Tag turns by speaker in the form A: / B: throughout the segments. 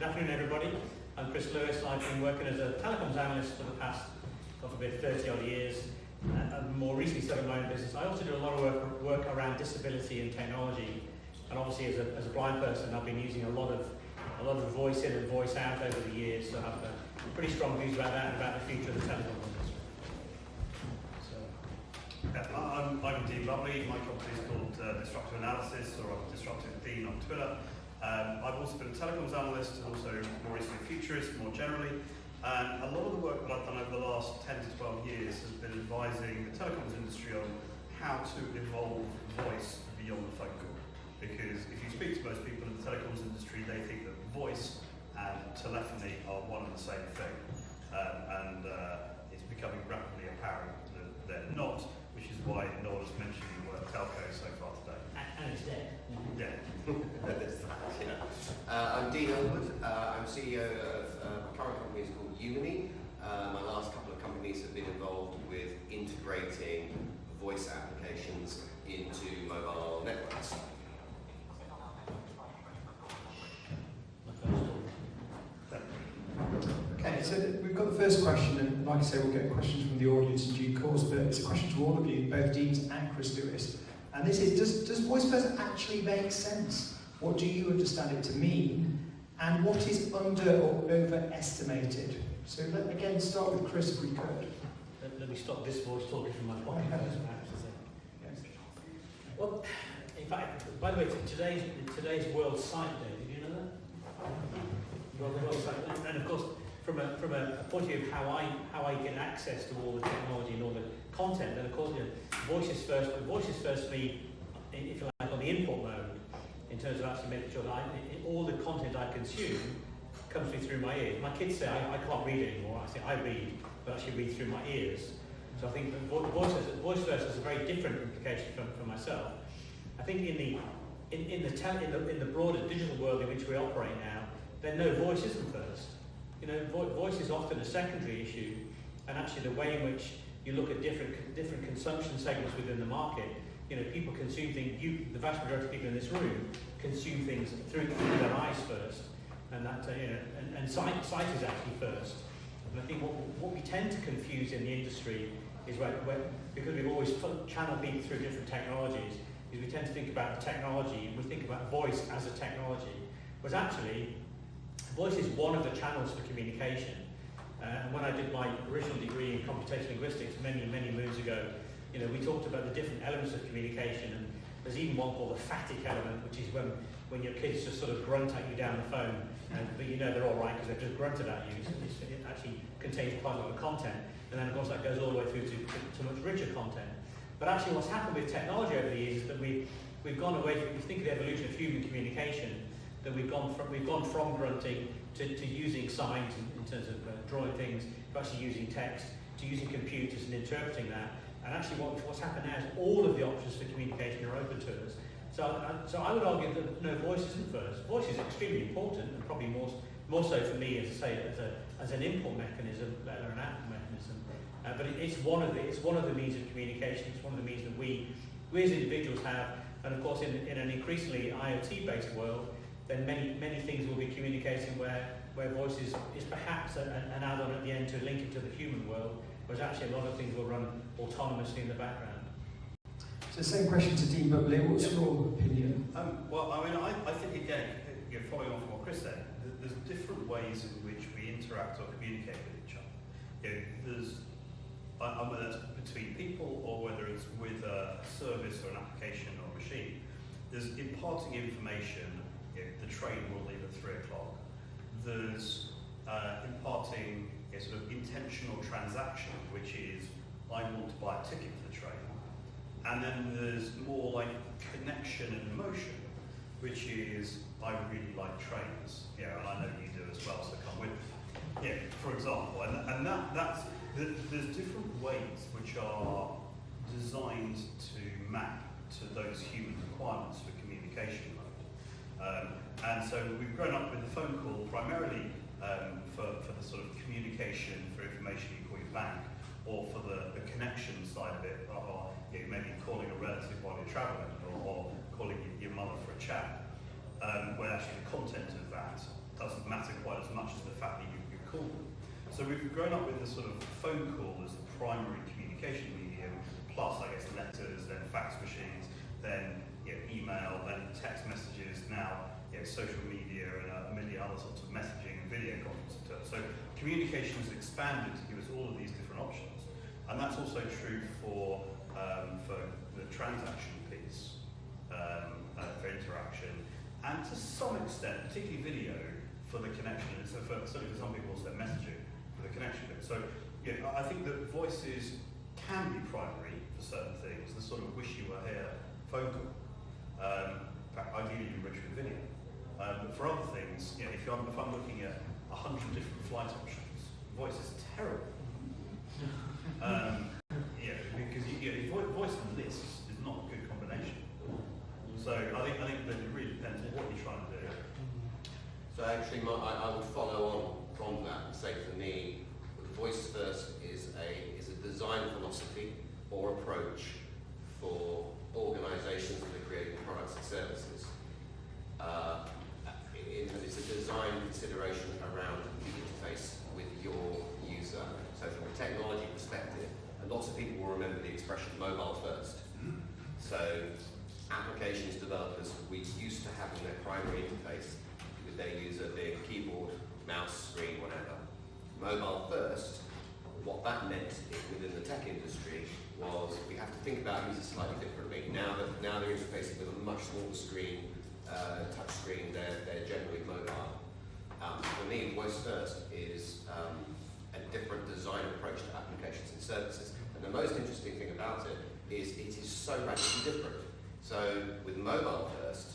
A: afternoon, everybody. I'm Chris Lewis. I've been working as a telecoms analyst for the past, God forbid, 30 odd years. And more recently started my own business. I also do a lot of work around disability and technology. And obviously, as a blind person, I've been using a lot of voice in and voice out over the years. So I have pretty strong views about that and about the future of the telecom industry. So,
B: I'm Bubley. My company is called Disruptive Analysis, or Disruptive Dean on Twitter. I've also been a telecoms analyst, and also more recently a futurist, more generally. And a lot of the work that I've done over the last 10 to 12 years has been advising the telecoms industry on how to evolve voice beyond the phone call. Because if you speak to most people in the telecoms industry, they think that voice and telephony are one and the same thing. It's becoming rapidly apparent that they're not, which is why Noel has mentioned the word telco so far today.
A: and it's dead.
B: Yeah.
C: I'm Dean Elwood. I'm CEO of my current company is called Unity. My last couple of companies have been involved with integrating voice applications into mobile networks.
D: Okay, so we've got the first question, and like I say, we'll get questions from the audience in due course, but it's a question to all of you, both Deans and Chris Lewis. And this is, does VoiceFirst actually make sense? What do you understand it to mean? And what is under or overestimated? So again, start with Chris if we could.
A: Let me stop this voice talking from my point perhaps.
D: Yes.
A: Well, in fact, by the way, today's World Sight Day. Did you know that? World Sight Day. And of course, from a point of view of how I get access to all the technology and all the content, then of course, voice is first. But voice is first for me, if you like, on the input mode, in terms of actually making sure that all the content I consume comes through my ears. My kids say I can't read anymore. I say I read, but I actually read through my ears. So I think that VoiceFirst has a very different implication for myself. I think in the broader digital world in which we operate now, then no, voice isn't first. Voice is often a secondary issue, and actually the way in which you look at different consumption segments within the market, people consume things. The vast majority of people in this room consume things through their eyes first, and that and sight is actually first. And I think what we tend to confuse in the industry is where because we've always channeled people through different technologies, is we tend to think about the technology and we think about voice as a technology, whereas actually voice is one of the channels for communication. And when I did my original degree in computational linguistics many moons ago, we talked about the different elements of communication, and there's even one called the phatic element, which is when your kids just sort of grunt at you down the phone, but they're all right because they've just grunted at you. So it actually contains quite a lot of content, and then of course that goes all the way through to much richer content. But actually what's happened with technology over the years is that we've gone away from, if you think of the evolution of human communication, that we've gone from grunting to using signs in terms of drawing things, to actually using text, to using computers and interpreting that. And actually what's happened now is all of the options for communication are open to us. So I would argue that no, voice isn't first. Voice is extremely important, and probably more so for me, as I say, as an input mechanism, let alone an output mechanism. But it's one of the means of communication. It's one of the means that we as individuals have. And of course, in an increasingly IoT-based world, then many things will be communicating where voice is perhaps an add-on at the end to link it to the human world, whereas actually a lot of things will run autonomously in the background.
D: So same question to Dean Bubley. What's your opinion?
B: Well, I think again, following on from what Chris said, there's different ways in which we interact or communicate with each other. There's whether that's between people or whether it's with a service or an application or a machine. There's imparting information. The train will leave at 3 o'clock. There's imparting a sort of intentional transaction, which is I want to buy a ticket for the train. And then there's more like connection and emotion, which is I really like trains. And I know you do as well, so come with me. For example, and there's different ways which are designed to map to those human requirements for communication mode. And so we've grown up with the phone call primarily for the sort of communication, for information you call your bank, or for the connection side of it, or maybe calling a relative while you're traveling, or calling your mother for a chat, where actually the content of that doesn't matter So we've grown up with the sort of phone call as the primary communication medium, plus I guess letters, then fax machines, then email, then text messages, now social media and a million other sorts of messaging and video conferencing terms. So communication has expanded to give us all of these different options, and that's also true for the transaction piece, for interaction, and to some extent, particularly video, for the connection. So certainly for some people, also messaging for the connection bit. So I think that voices can be primary for certain things. The sort of wish you were here phone call. In fact, ideally you rich with video. But for other things, if I'm looking at 100 different flight options, voice is terrible. Because voice and lists is not a good combination. So I think that it really depends on what you're trying to do.
C: So actually, I would follow on from that and say for me, VoiceFirst is a design philosophy or approach for organisations that are creating products and services. It's a design consideration around the interface with your user. So from a technology perspective, and lots of people will remember the expression mobile first. So applications developers, we used to have in their primary interface with their user being keyboard, mouse, screen, whatever. Mobile first, what that meant within the tech industry was we have to think about users slightly differently. Now they're interfacing with a much smaller screen, touch screen, they're generally mobile. For me, VoiceFirst is a different design approach to applications and services. And the most interesting thing about it is it is so radically different. So with mobile first,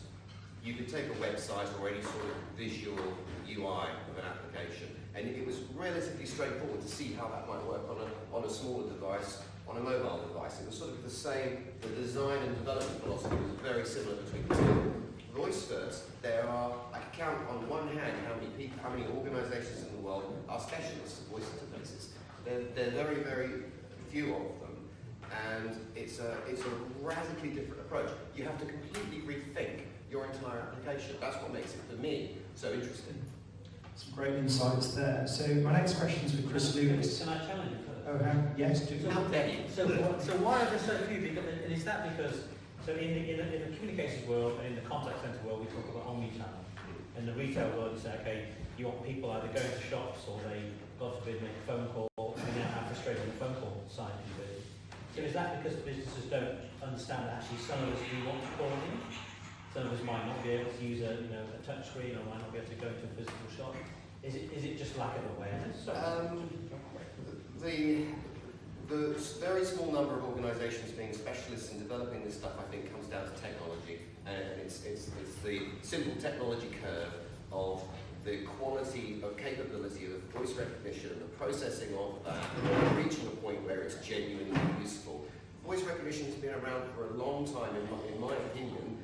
C: you could take a website or any sort of visual UI of an application, and it was relatively straightforward to see how that might work on a smaller device, on a mobile device. It was sort of the same, the design and development philosophy was very similar between the two. VoiceFirst, I could count on one hand how many organisations in the world are specialists in voice interfaces. They're very, very few of them, and it's a radically different approach. You have to completely rethink your entire application. That's what makes it, for me, so interesting.
D: Some great insights there. So my next question is with Chris Lewis.
A: Can I challenge you?
D: Oh, yes, do.
A: So why are there so few? And is that because, so in the communications world and in the contact centre world, we talk about omni-channel. In the retail world, you say, okay, you want people either going to shops or they, God forbid, make a phone call, and now have frustrating the phone call side of it. So is that because businesses don't understand that actually some of us do want to call in? Some of us might not be able to use a touch screen or might not be able to go to a physical shop. Is it just lack of awareness?
C: The very small number of organisations being specialists in developing this stuff, I think, comes down to technology, and it's the simple technology curve of the quality of capability of voice recognition, the processing of that, reaching a point where it's genuinely useful. Voice recognition has been around for a long time, in my opinion,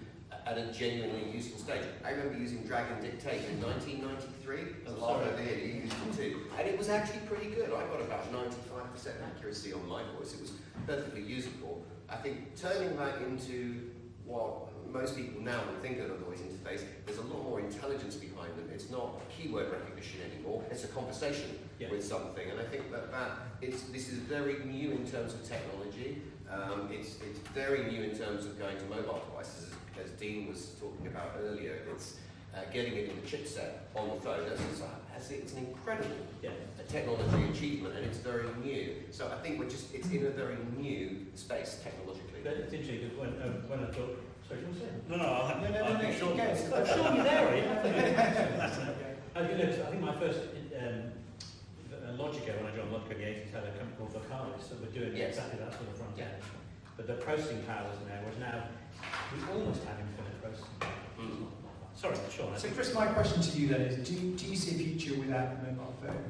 C: at a genuinely useful stage. I remember using Drag and Dictate in 1993. There's a lot over here, you used it too. And it was actually pretty good. I got about 95% accuracy on my voice. It was perfectly usable. I think turning that into what most people now would think of a voice interface, there's a lot more intelligence behind them. It's not keyword recognition anymore. It's a conversation with something. And I think this is very new in terms of technology. It's very new in terms of going to mobile devices, as Dean was talking about earlier. It's getting it in the chipset on the phone. It's an incredible technology achievement, and it's very new. So I think it's in a very new space technologically.
A: But it's interesting because when I thought, sorry, what was it?
B: No, I'll be sure.
A: I'm sure you're there, I think my first Logico, when I joined Logico in the 80s, had a company called Vocalis that were doing exactly that sort of front end. But the processing powers now we almost have infinite processing. Sorry, Sean.
D: So Chris, my question to you then is, do you see a future without a mobile phone?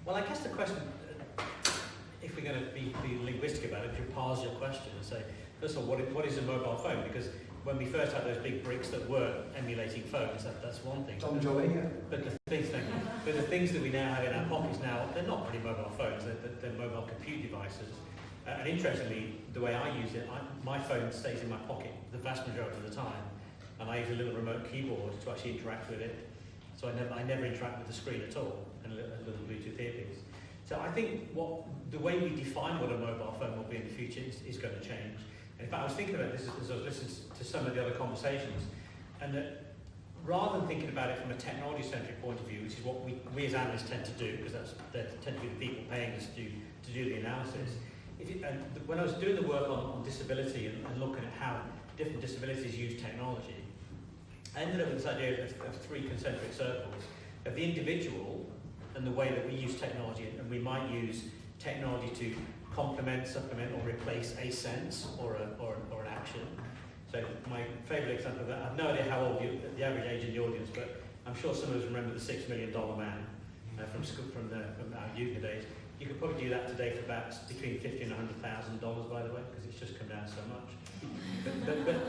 A: Well, I guess the question, if we're going to be linguistic about it, if you parse your question and say, first of all, what is a mobile phone? Because when we first had those big bricks that were emulating phones, that's one thing.
D: Tom Jolly, yeah.
A: But the things that we now have in our pockets now, they're not really mobile phones, they're mobile compute devices. And interestingly, the way I use it, my phone stays in my pocket the vast majority of the time, and I use a little remote keyboard to actually interact with it. So I never interact with the screen at all, and a little Bluetooth earpiece. So I think the way we define what a mobile phone will be in the future is going to change. And in fact, I was thinking about this as I was listening to some of the other conversations, and that rather than thinking about it from a technology-centric point of view, which is what we as analysts tend to do, because they tend to be the people paying us to do the analysis. When I was doing the work on disability and looking at how different disabilities use technology, I ended up with this idea of three concentric circles of the individual and the way that we use technology, and we might use technology to complement, supplement, or replace a sense or an action. So my favourite example of that, I have no idea how old the average age in the audience, but I'm sure some of us remember the $6 Million Man from our youth days. You could probably do that today for about between $50,000 and $100,000, by the way, because it's just come down so much.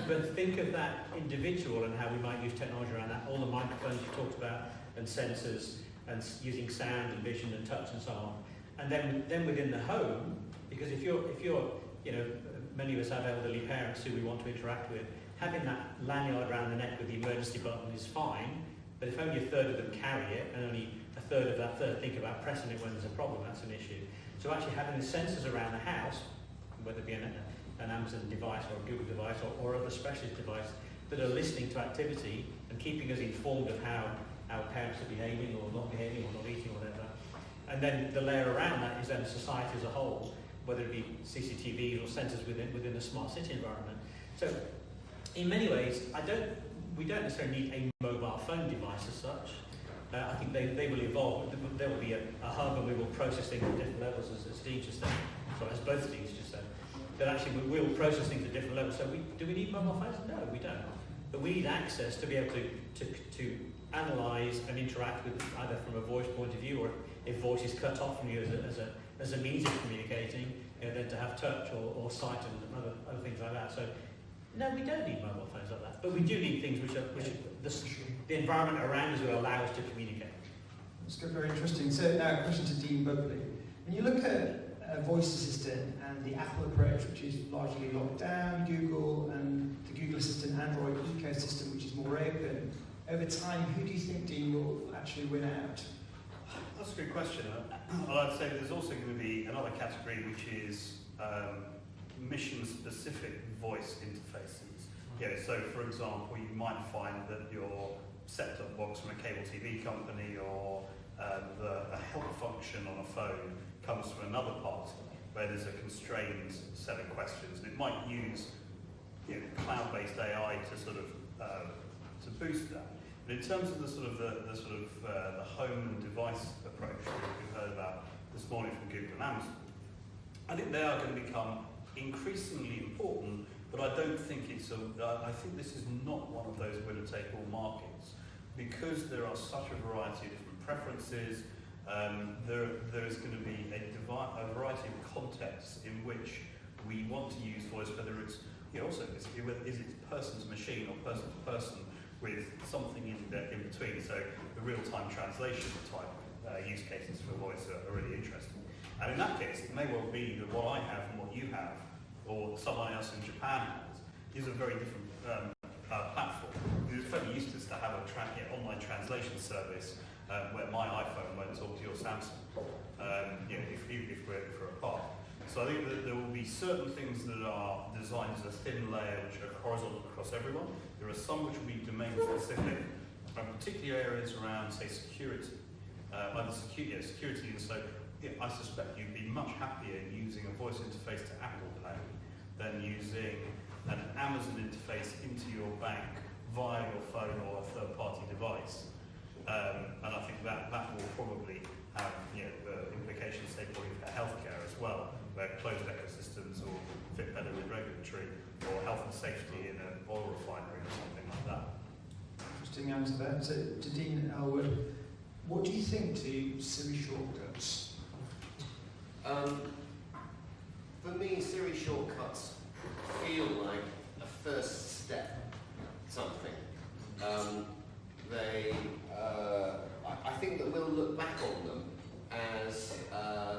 A: But think of that individual and how we might use technology around that. All the microphones you talked about, and sensors, and using sound and vision and touch and so on. And then within the home, because if you're many of us have elderly parents who we want to interact with, having that lanyard around the neck with the emergency button is fine, but if only a third of them carry it, and only a third of that third think about pressing it when there's a problem, that's an issue. So actually having the sensors around the house, whether it be an Amazon device or a Google device or other specialist device, that are listening to activity and keeping us informed of how our parents are behaving or not behaving or not eating or whatever. And then the layer around that is then society as a whole, whether it be CCTVs or sensors within a smart city environment. So in many ways, we don't necessarily need a mobile phone device as such. I think they will evolve. There will be a hub, and we will process things at different levels, as Steve just said. Sorry, as both Steves just said. That actually we will process things at different levels. So do we need mobile phones? No, we don't. But we need access to be able to analyse and interact with either from a voice point of view, or if voice is cut off from you as a means of communicating, then to have touch or sight and other things like that. So no, we don't need mobile phones like that. But we do need things which the environment around us will allow us to communicate.
D: That's good, very interesting. So now a question to Dean Bubley. When you look at a voice assistant and the Apple approach, which is largely locked down, Google and the Google Assistant Android ecosystem, which is more open, over time, who do you think, Dean, will actually win out?
B: That's a good question. I'd say there's also going to be another category, which is mission-specific voice interfaces. Yeah, so for example, you might find that your set-top box from a cable TV company or a help function on a phone comes from another part where there's a constrained set of questions, and it might use cloud-based AI to sort of to boost that. But in terms of the home and device approach that we've heard about this morning from Google and Amazon, I think they are going to become increasingly important. But I don't think I think this is not one of those winner-take-all markets, because there are such a variety of different preferences. There is going to be a variety of contexts in which we want to use voice, whether it's also is it person to machine or person to person with something in between. So the real-time translation type use cases for voice are really interesting. And in that case, it may well be that what I have and what you have, or someone else in Japan has, is a very different platform. It's fairly useless to have an online translation service where my iPhone won't talk to your Samsung, if we're apart. So I think that there will be certain things that are designed as a thin layer which are horizontal across everyone. There are some which will be domain specific, and particular areas around, say, security. Security, and so I suspect you'd be much happier using a voice interface to Apple Pay than using an Amazon interface into your bank via your phone or a third-party device. And I think that will probably have implications, say, probably for healthcare as well, where closed ecosystems will fit better with regulatory, or health and safety in an oil refinery or something like that.
D: Interesting answer there. So, to Dean Elwood, what do you think to Siri shortcuts?
C: For me, Siri shortcuts feel like a first step, something. I think that we'll look back on them as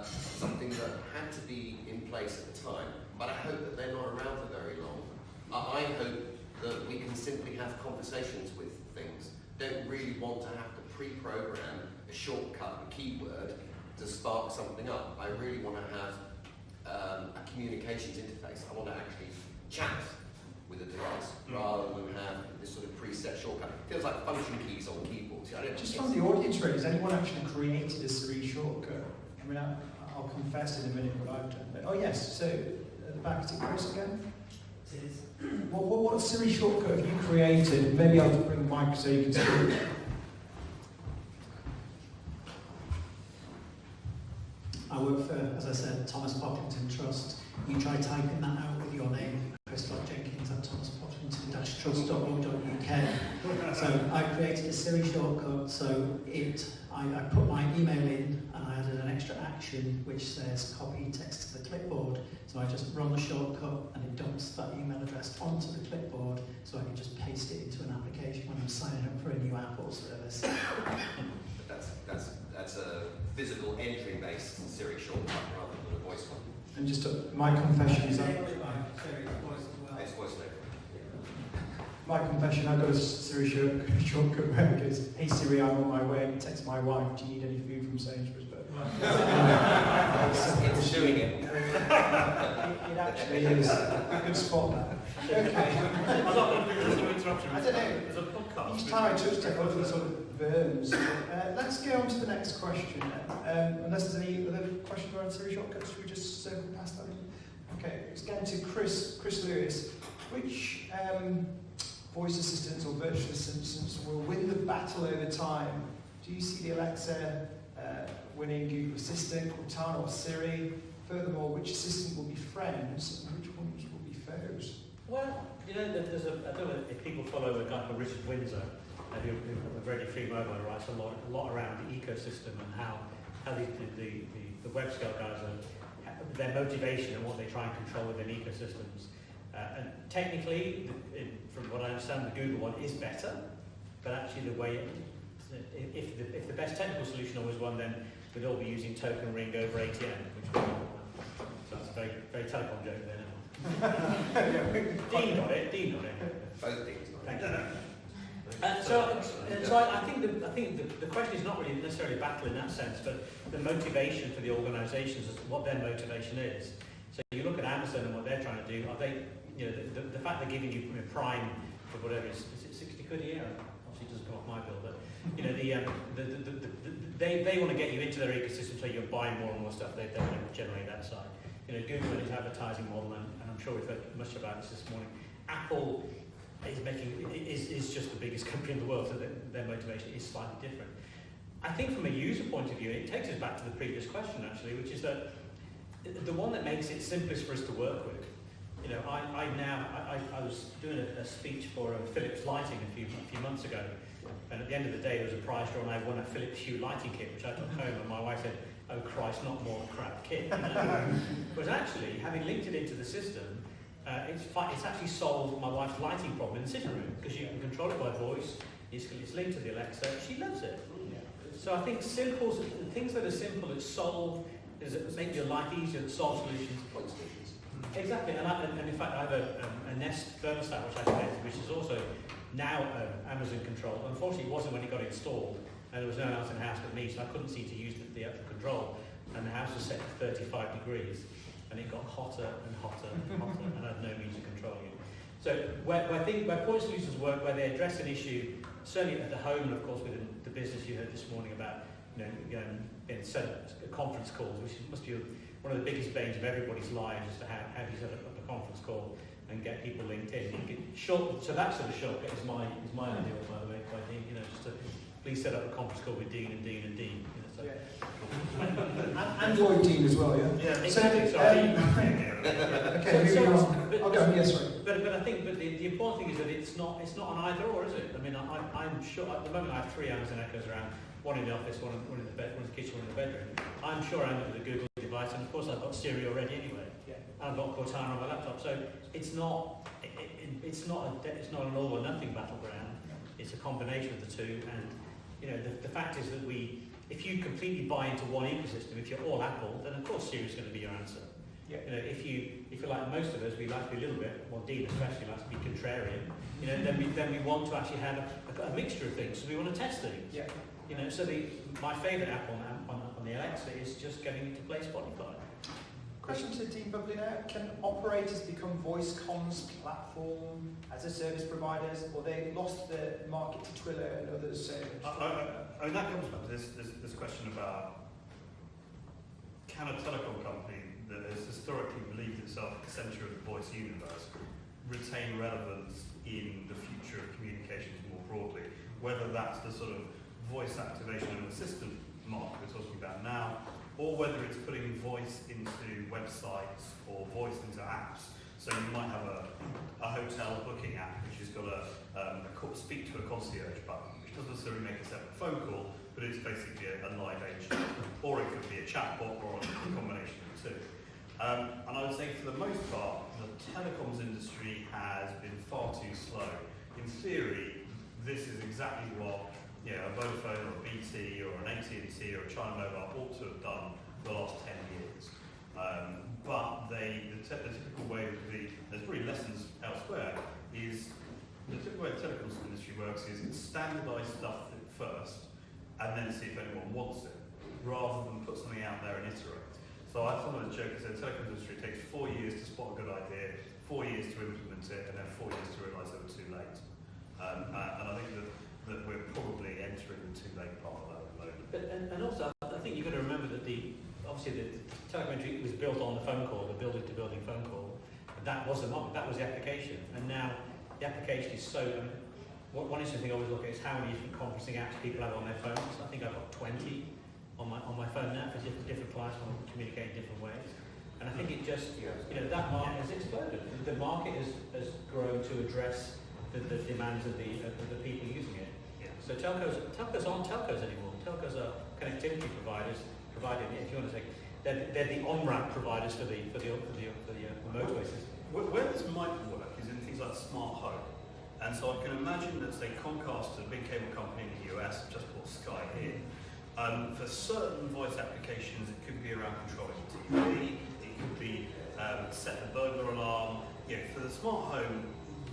C: something that had to be in place at the time, but I hope that they're not around for very long. I hope that we can simply have conversations with things. Don't really want to have to pre-program a shortcut, a keyword, to spark something up. I really want to have a communications interface. I want to actually chat with a device rather than have this sort of preset shortcut. It feels like function keys on keyboards.
D: Just from the audience, really, has anyone actually created a Siri shortcut? I mean, I'll confess in a minute what I've done. But, oh yes, so at the back, is it Chris again?
E: It is.
D: What Siri shortcut have you created? Maybe I'll bring the mic so you can see.
E: I work for, as I said, Thomas Pocklington Trust. You try typing that out with your name, chris.jenkins at thomaspocklington-trust.org.uk. So I created a Siri shortcut, so I put my email in and I added an extra action which says copy text to the clipboard. So I just run the shortcut and it dumps that email address onto the clipboard so I can just paste it into an application when I'm signing up for a new Apple service.
C: That's a physical entry-based Siri shortcut rather than a voice one.
D: And just my confession is
C: It's voice later.
D: my confession, I got a Siri shortcut where it goes, hey Siri, I'm on my way, and it texts my wife, do you need any food from Sainsbury's? But
C: it's doing it.
D: It actually is. A good spot that. Okay.
B: I'm not going to do interruption.
D: I don't know.
B: There's a podcast.
D: Each time I touch technology, sort of burns. Let's go on to the next question. Unless there's any other questions around Siri shortcuts, should we just circle past that? Okay, let's get to Chris Lewis. Which voice assistants or virtual assistants will win the battle over time? Do you see the Alexa winning Google Assistant, Cortana or Siri? Furthermore, which assistant will be friends and which ones will be foes?
A: Well, you know, there's I don't know if people follow a guy called Richard Windsor, who very free mobile, writes a lot around the ecosystem and how the web scale guys are, their motivation and what they try and control within ecosystems. And technically, from what I understand, the Google one is better, but actually the way, if the best technical solution always won, then we'd all be using token ring over ATM, which would be, so that's a very, very telecom joke there. Dean got it.
C: Both things.
A: Thank you. So I think the question is not really necessarily battle in that sense, but the motivation for the organisations, what their motivation is. So you look at Amazon and what they're trying to do. Are they, you know, the fact they're giving you Prime for whatever is it 60 quid a year? Obviously, it doesn't come off my bill, but you know they want to get you into their ecosystem so you're buying more and more stuff. They want to generate that side. You know, Google and its advertising model, and I'm sure we've heard much about this morning. Apple is just the biggest company in the world, so their motivation is slightly different. I think from a user point of view, it takes us back to the previous question actually, which is that the one that makes it simplest for us to work with. You know, I was doing a speech for Philips Lighting a few months ago, and at the end of the day there was a prize draw and I won a Philips Hue lighting kit, which I took home, and my wife said, "Oh Christ, not more crap kit." But actually, having linked it into the system, it's actually solved my wife's lighting problem in the sitting room, because you can control it by voice, it's linked to the Alexa, she loves it. So I think things that are simple that solve, that make your life easier, that solve solutions. Exactly, and in fact I have a Nest thermostat which I connected, which is also now Amazon controlled. Unfortunately it wasn't when it got installed, and there was no one else in the house but me, so I couldn't seem to use the actual control, and the house was set to 35 degrees. And it got hotter and hotter and hotter, and I had no means of controlling it. So where point solutions work, where they address an issue, certainly at the home, and of course within the business you heard this morning about, you know, set up conference calls, which must be one of the biggest banes of everybody's lives, as to how do you set up a conference call and get people linked in. So that sort of shortcut is my idea, by the way, by Dean, you know, just to please set up a conference call with Dean and Dean and Dean. You know, so.
D: Yeah. Android team as well, yeah?
B: Yeah,
A: exactly.
D: Okay, moving on. Okay, yes, sorry.
A: But I think the important thing is that it's not an either or, is it? I mean, I'm sure at the moment I have 3 Amazon Echoes around, one in the office, one in the bed, one in the kitchen, one in the bedroom. I'm sure I'm with a Google device, and of course I've got Siri already anyway.
D: Yeah.
A: And I've got Cortana on my laptop, so it's not an all or nothing battleground. It's a combination of the two, and you know the fact is that if you completely buy into one ecosystem, if you're all Apple, then of course Siri is going to be your answer.
D: Yeah.
A: You know, if you like most of us, we like to be a little bit, well, Dean especially likes to be contrarian. You know, then we want to actually have a mixture of things. So we want to test things.
D: Yeah.
A: You know, so my favourite app on the Alexa is just getting it to play Spotify.
D: Question to Dean Bubley now. Can operators become voice comms platform as a service providers, or they lost the market to Twilio and others?
B: I mean, that comes back to this question about, can a telecom company that has historically believed itself at the centre of the voice universe retain relevance in the future of communications more broadly? Whether that's the sort of voice activation and assistant market we're talking about now, or whether it's putting voice into websites or voice into apps. So you might have a hotel booking app which has got a speak to a concierge button, which doesn't necessarily make a separate phone call, but it's basically a live agent, or it could be a chatbot, or a combination of the two. And I would say for the most part, the telecoms industry has been far too slow. In theory, this is exactly what a Vodafone or a BT or an AT&T or a China Mobile ought to have done for the last 10 years. But the typical way there's probably lessons elsewhere, is the typical way the telecoms industry works is it's standardise stuff first and then see if anyone wants it, rather than put something out there and iterate. So I sometimes joke that the telecoms industry takes 4 years to spot a good idea, 4 years to implement it, and then 4 years to realise they were too late. And I think that we're probably entering the too late part of that at the moment.
A: But, and also, I think you've got to remember that obviously the telecom industry was built on the phone call, the building-to-building phone call. That was the market, that was the application. And now the application is so. One interesting thing I always look at is how many different conferencing apps people have on their phones. I think I've got 20 on my phone now for different clients who want to communicate in different ways. And I think it just, that market has exploded. The market has grown to address the demands of the people using it.
B: Yeah.
A: So telcos aren't telcos anymore. Telcos are connectivity providers, provided, if you want to say, they're the on-ramp providers for the motorway system.
B: Where this might work is in things like smart home. And so I can imagine that, say, Comcast, a big cable company in the US, just bought Sky here. For certain voice applications, it could be around controlling TV, it could be set the burglar alarm. For the smart home,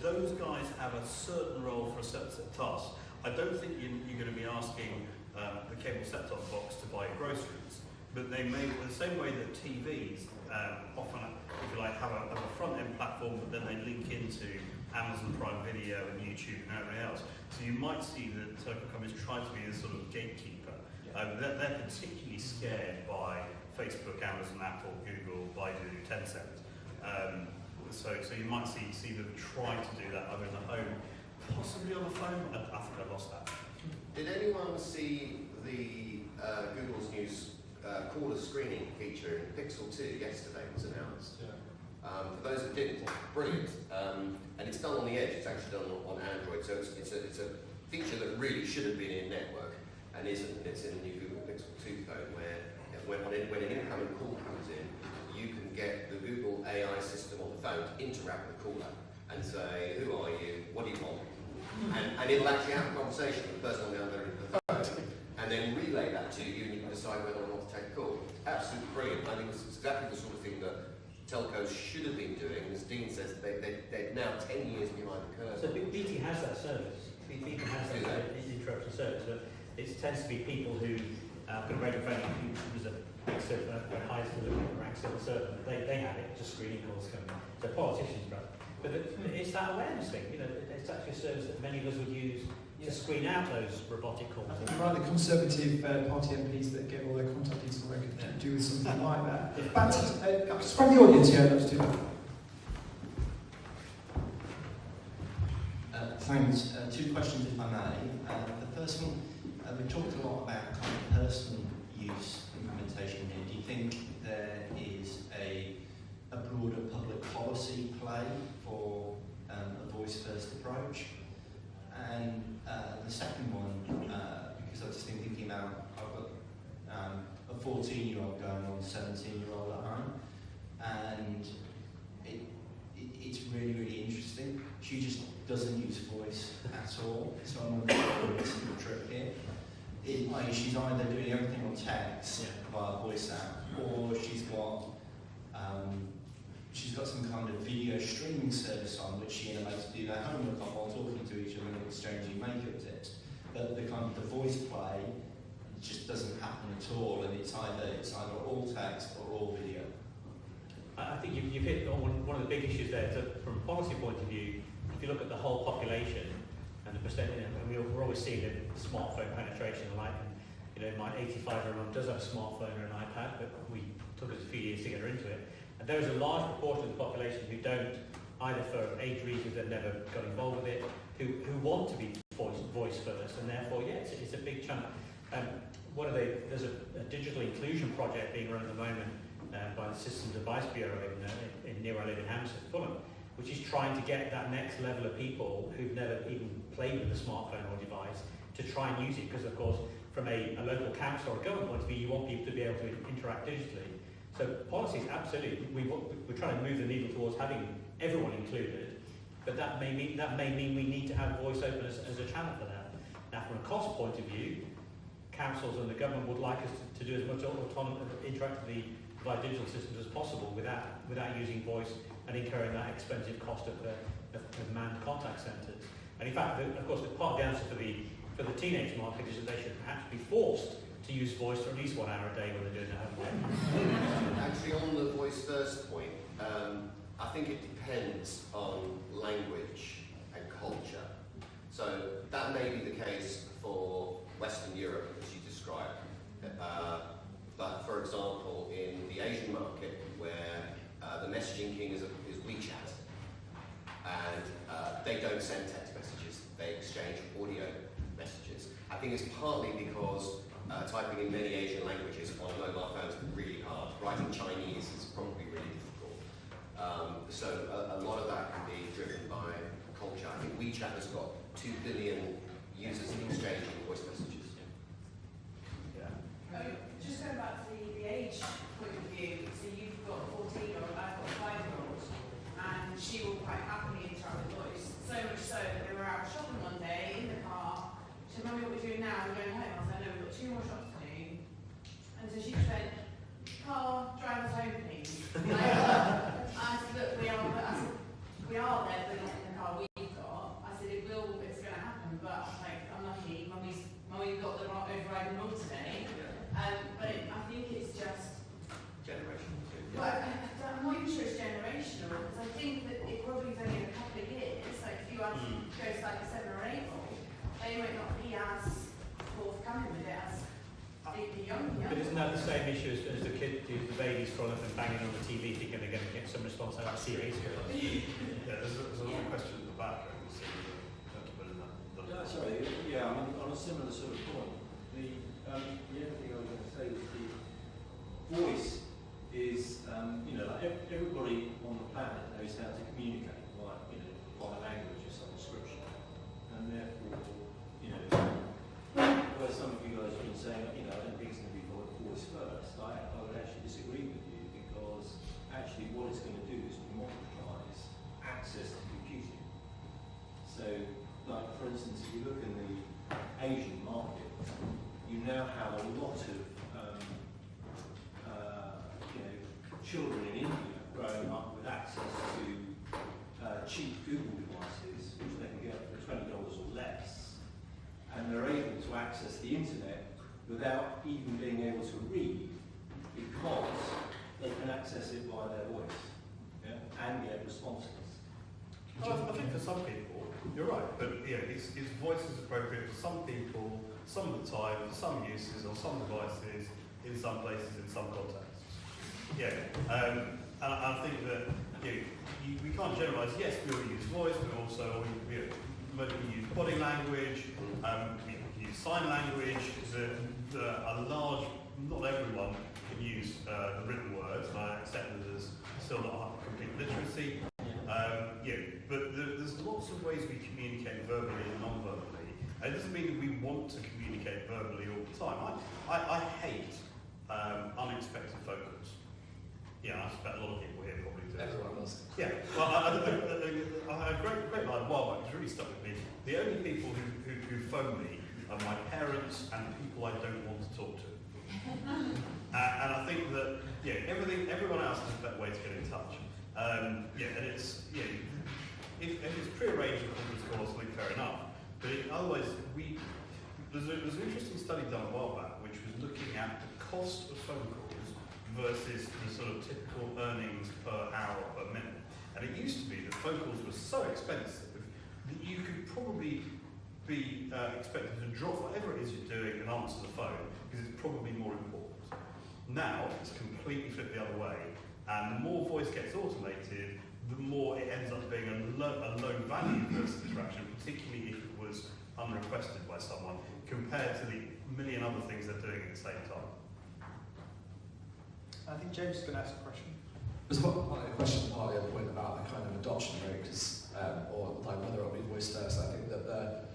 B: those guys have a certain role for a certain set of tasks. I don't think you're going to be asking the cable set-top box to buy groceries, but they may, the same way that TVs often, if you like, have a front-end platform, but then they link into Amazon Prime Video and YouTube and everything else. So you might see that telecom companies try to be a sort of gatekeeper. They're particularly scared by Facebook, Amazon, Apple, Google, Baidu, Tencent. So you might see them try to do that either in the home, possibly on the phone. I think I lost that.
C: Did anyone see the Google's new caller screening feature in Pixel 2 yesterday was announced?
D: Yeah.
C: For those that didn't, brilliant. And it's done on the edge. It's actually done on Android. So it's a feature that really should have been in network and isn't. It's in the new Google Pixel 2 phone where when an incoming call comes in, you can get the Google AI system on the phone to interact with the caller and say, who are you, what do you want? And it'll actually have a conversation with the person on the other end of the phone and then relay that to you, and you can decide whether or not to take a call. Absolutely brilliant. I think it's exactly the sort of thing that telcos should have been doing. As Dean says, they're now 10 years behind the curve.
A: So BT has that service. BT has that interruption service, but it tends to be people who got a radio phone who was a highest delivery rank civil servant. They have it, just screening calls coming in. So politicians, but it's that awareness thing. It's actually a service that many of us would use to screen out those robotic calls.
D: You're right, the Conservative Party MPs that get all their contact details they could do with something like that. Back to, just from the audience here, let's do that.
F: Thanks. Two questions, if I may. The first one, we talked a lot about kind of personal use implementation here. Do you think there is a broader public policy play for a voice-first approach? And the second one, because I've just been thinking about, I've got a 14-year-old going on, a 17-year-old at home, and it's really, really interesting. She just doesn't use voice at all, so I'm on a simple trip here. She's either doing everything on text via voice app, or she's got She's got some kind of video streaming service on which she and her mates do their homework on while talking to each other and exchanging makeup tips. But the kind of the voice play just doesn't happen at all, and it's either all text or all video.
A: I think you've hit on one of the big issues there. So from a policy point of view, if you look at the whole population and the percentage, and we're always seeing the smartphone penetration, like, my 85-year-old does have a smartphone or an iPad, but we took us a few years to get her into it. And there is a large proportion of the population who don't, either for age reasons that never got involved with it, who want to be voice first, and therefore, yes, it's a big chunk. There's a digital inclusion project being run at the moment by the Systems Advice Bureau near where I live in Hampstead, Fulham, which is trying to get that next level of people who've never even played with a smartphone or device to try and use it, because of course, from a local council or a government point of view, you want people to be able to interact digitally. So policies, absolutely, we're trying to move the needle towards having everyone included, but that may mean we need to have voice open as a channel for that. Now, from a cost point of view, councils and the government would like us to do as much autonomous, interactively provide digital systems as possible without using voice and incurring that expensive cost of manned contact centres. And in fact, of course, part of the answer for the teenage market is that they should perhaps be forced to use voice for at least 1 hour a day when they're doing their homework.
C: Actually, on the VoiceFirst point, I think it depends on language and culture. So that may be the case for Western Europe, as you described. But for example, in the Asian market, where the messaging king is WeChat, and they don't send text messages, they exchange audio messages. I think it's partly because typing in many Asian languages on mobile phones is really hard. Writing Chinese is probably really difficult. So a lot of that can be driven by culture. I think WeChat has got 2 billion users exchanging voice messages.
G: Just going back to the age point of view, so you've got a 14-year-old, I've got a 5-year-old, and she will quite happily interact with voice. So much so that we were out shopping one day in the car. She said, "Mummy, what are we doing now? We're going home." I said, "No, we've got 2 more shops to do." And so she said, "Car, drive us home, please." I said, "Look, we are there, but not in the car we've got." I said, "It's going to happen, but I was like, I'm lucky, Mummy's got the overriding rule today." But I think it's just
C: Generational.
G: well, I'm not even sure it's generational, because I think that it probably is only in a couple of years. Like if you ask goes like a 7 or 8-year-old, they might not be as forthcoming with it as the young.
A: But isn't that the same issue as the babies crawling up and banging on the TV thinking they're going to get some response out of serious girl?
B: Yeah, there's another question at the back. I can see the gentleman in that.
H: I mean, on a similar sort of point, the other thing I was going to say was the voice is, like everybody on the planet knows how to communicate, like, by language of some description. And therefore, where some of you guys have been saying, I don't think it's going to be voice first, I would actually disagree with you, because actually what it's going to do is democratise access to computing. So, like for instance, if you look in the Asian market, you now have a lot of children in India growing up with access to cheap Google devices, which they can get for $20 or less, and they're able to access the internet without even being able to read, because they can access it via their voice, and get responses.
B: Well, I think for some people, you're right, but his voice is appropriate for some people, some of the time, for some uses, on some devices, in some places, in some contexts. And I think that we can't generalise. Yes, we all use voice, but also we use body language, we use sign language. A large, not everyone can use the written words, and I accept that there's still not complete literacy. But there's lots of ways we communicate verbally and non-verbally. It doesn't mean that we want to communicate verbally all the time. I hate unexpected phone calls. I suspect a lot of people here probably do.
C: Everyone does.
B: Well, I had a great line a while back. It's really stuck with me. The only people who phone me are my parents and people I don't want to talk to. And I think that everyone else has a better way to get in touch. And it's if it's pre-arranged a conference call or something, fair enough. But otherwise, there's an interesting study done a while back which was looking at the cost of phone calls versus the sort of typical earnings per hour or per minute. And it used to be that phone calls were so expensive that you could probably be expected to drop whatever it is you're doing and answer the phone because it's probably more important. Now it's completely flipped the other way, and the more voice gets automated, the more it ends up being a low value first interaction, particularly if it was unrequested by someone, compared to the million other things they're doing at the same time.
D: I think James is going to ask a question.
I: There's partly a question, partly a point about the kind of adoption rate, or like whether it'll be VoiceFirst. I think that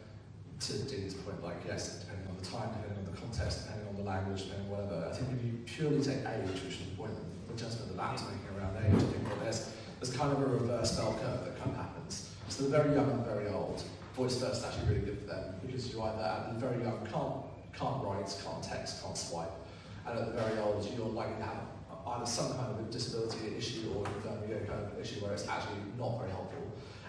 I: to Dean's point, like yes, depending on the time, depending on the context, depending on the language, depending on whatever. I think if you purely take age, which is the point the gentleman that was making around age, I think that there's kind of a reverse bell curve that kind of happens. So the very young and the very old, VoiceFirst is actually really good for them because you either at the very young can't write, can't text, can't swipe, and at the very old you're likely to have either some kind of a disability issue or kind of issue where it's actually not very helpful.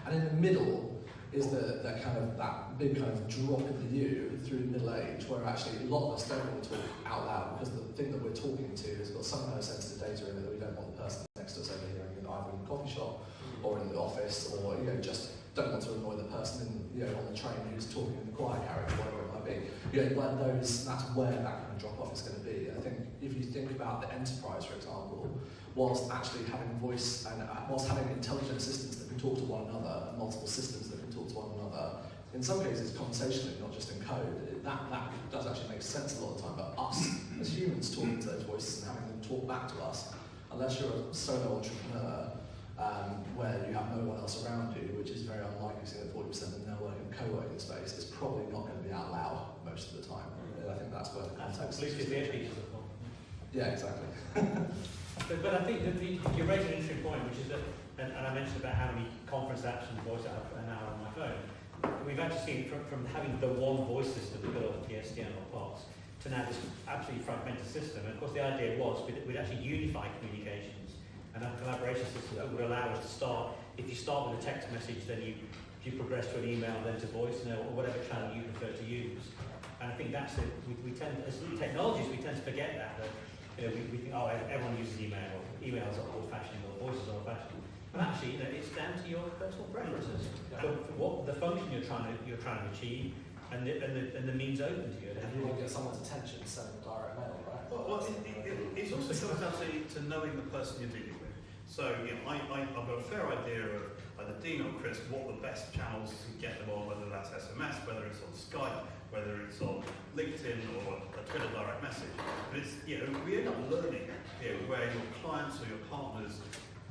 I: And in the middle is that kind of that big kind of drop in the U through middle age, where actually a lot of us don't want to talk out loud because the thing that we're talking to has got some kind of sensitive data in it that we don't want the person next to us overhearing, either in the coffee shop or in the office, or just don't want to annoy the person on the train who's talking in the quiet carriage, whatever it might be. That's where that kind of drop off is going to be. I think if you think about the enterprise, for example, whilst actually having voice and whilst having intelligent assistants that can talk to one another, and multiple systems that can talk to one another, in some cases conversationally, not just in code, that does actually make sense a lot of the time. But us as humans talking to those voices and having them talk back to us, unless you're a solo entrepreneur, where you have no one else around you, which is very unlikely, seeing that 40% of the network and co-working space is probably not going to be out loud most of the time. And I think that's where the context is. Yeah, exactly.
A: but I think that you raised an interesting point, which is that, and I mentioned about how many conference apps and voice apps are now on my phone. We've actually seen from having the one voice system that built off the SDN or POTS to now this absolutely fragmented system. And of course, the idea was we'd actually unify communications and have a collaboration system that would allow us to start. If you start with a text message, then you progress to an email, then to voice, or whatever channel you prefer to use. And I think that's it. We tend, as technologists, we tend to forget that we think, oh, everyone uses email, or emails are old-fashioned, or voices are old-fashioned. But actually, it's down to your personal preferences. For what the function you're trying to achieve, and the means open to you.
I: And you want to get someone's attention sending direct mail, right?
B: Well, it also comes down to knowing the person you're dealing with. So I've got a fair idea of either Dean or Chris what the best channels to get them on, whether that's SMS, whether it's on Skype, whether it's on LinkedIn or a Twitter direct message. But it's we end up learning where your clients or your partners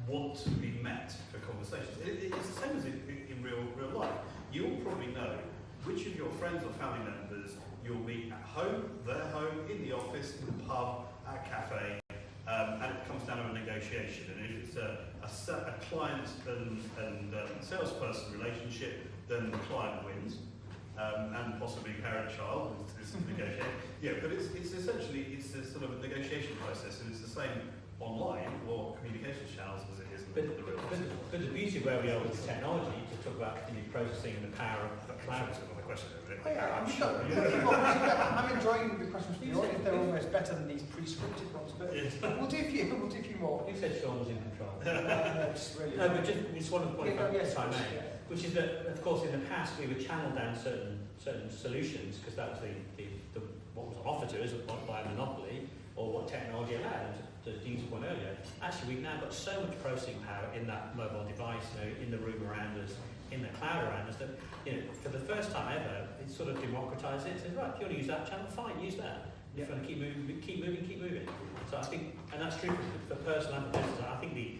B: want to be met for conversations. It's the same as in real life. You'll probably know which of your friends or family members you'll meet at home, their home, in the office, in the pub, at a cafe, and it comes down to a negotiation. And if it's a client and salesperson relationship, then the client wins, and possibly parent-child is negotiating. Yeah, but it's essentially a sort of a negotiation process, and it's the same online or communications channels as it is in the real world.
A: But the beauty of where we are with technology, to talk about continued processing and the power of the cloud.
D: I'm enjoying the questions from the audience. They're almost better than these pre-scripted ones, but we'll do a few more.
A: You said Sean was in control.
D: No,
A: but just one of the points if I may, which is that, of course, in the past we would channel down certain solutions because that was the what was offered to us by a monopoly or what technology allowed. And to Dean's point earlier, actually we've now got so much processing power in that mobile device, in the room around us, in the cloud around us, that for the first time ever, it's sort of democratised it. It says, right, if you want to use that channel, fine, use that. If you want to keep moving. So I think, and that's true for personal and for business. I think the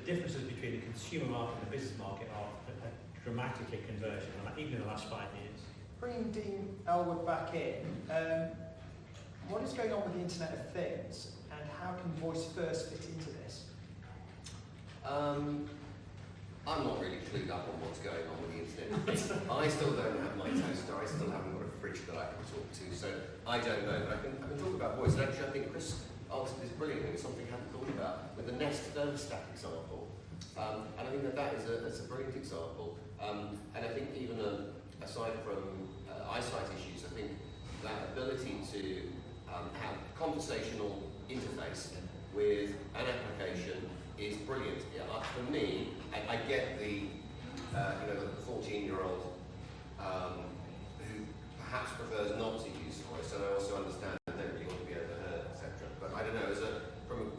A: differences between the consumer market and the business market are dramatically converging, even in the last 5 years.
D: Bringing Dean Elwood back in, what is going on with the Internet of Things, and how can VoiceFirst fit into this?
C: I'm not really clued up on what's going on with the internet. I still don't have my toaster. I still haven't got a fridge that I can talk to, so I don't know. But I can talk about voice. And actually, I think Chris answered this brilliantly. It's something I hadn't thought about with the Nest thermostat example. And I think that's a brilliant example. And I think even aside from eyesight issues, I think that ability to have conversational interface with an application is brilliant. For me, I get the 14-year-old who perhaps prefers not to use voice, and I also understand that they really want to be overheard, etc. But I don't know,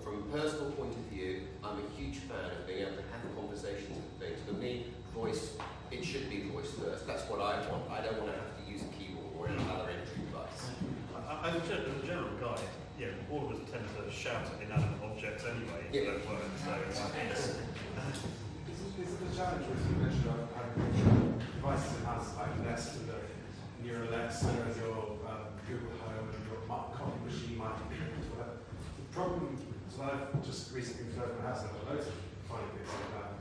C: from a personal point of view, I'm a huge fan of being able to have conversations with things. For me, voice, it should be voice first. That's what I want. I don't want to have to use a keyboard or another entry device.
B: As a general guide, all of us tend to shout at inanimate objects anyway if they don't work. So
J: Is the challenge with you mentioned having devices in house like Nest and the Neural Alexa and your Google Home and your coffee machine, whatever. The problem is when I've just recently referred my house, I've got loads of funny bits like that.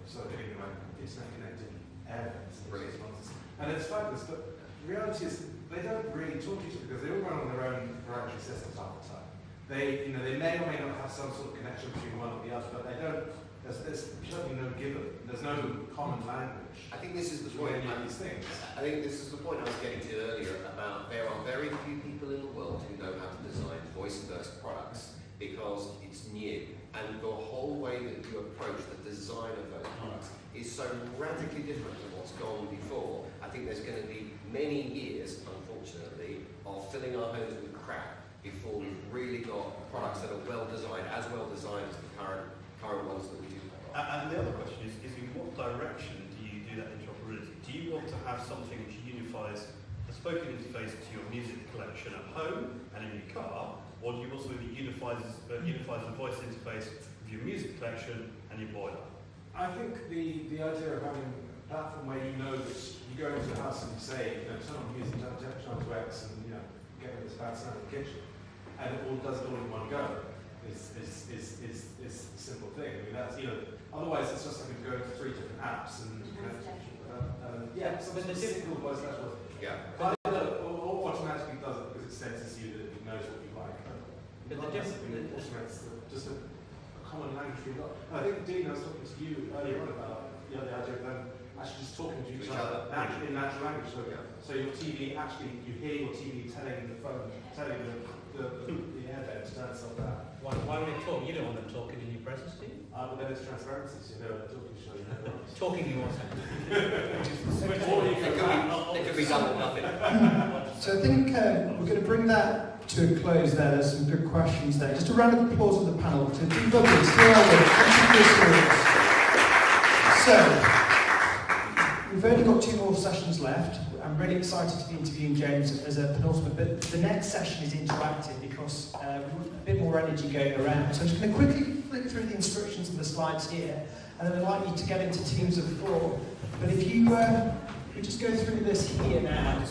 J: So getting like internet connected air vents and it's fabulous, but the reality is they don't really talk to each other because they all run on their own proprietary systems half the time. They may or may not have some sort of connection between one or the other, but they don't. There's certainly no given. There's no common language.
C: I think this is the point.
J: These things.
C: I think this is the point I was getting to earlier about there are very few people in the world who know how to design voice-first products because it's new, and the whole way that you approach the design of those products is so radically different than what's gone before. I think there's going to be many years, unfortunately, of filling our homes with crap before we've really got products that are well designed as the current ones that we do.
B: And the other question is in what direction do you do that interoperability? Do you want to have something which unifies the spoken interface to your music collection at home and in your car, or do you want something that unifies the voice interface with your music collection and your boiler?
J: I think the idea of having a platform where you know that you go into the house and you say, turn on music, turn on to X, and get rid of this bad sound in the kitchen, and it all does it all in one go. Is a simple thing. I mean, that's otherwise it's just like to go into 3 different apps and connect to each other. But the typical voice that's what.
C: Yeah.
J: Or automatically does it because it senses you that it knows what you like.
A: But the difference
J: just a common language we've got. I think Dean, I was talking to you earlier on about the idea of them actually just talking to each other in natural language. So your TV actually you hear your TV telling the phone, telling the airbag to turn itself down.
A: Why would it talk? You don't want them talking in your presence, do you?
J: But then it's transparency, so they're talking to each other.
A: Talking in what sense?
C: It could be done with nothing.
D: So I think we're going to bring that to a close there. There's some good questions there. Just a round of applause for the panel. To Bubley, Elwood, So, we've only got 2 more sessions left. I'm really excited to be interviewing James as a penultimate, but the next session is interactive because we want a bit more energy going around. So I'm just going to quickly flick through the instructions and the slides here, and then I'd like you to get into teams of 4. But if you just go through this here now.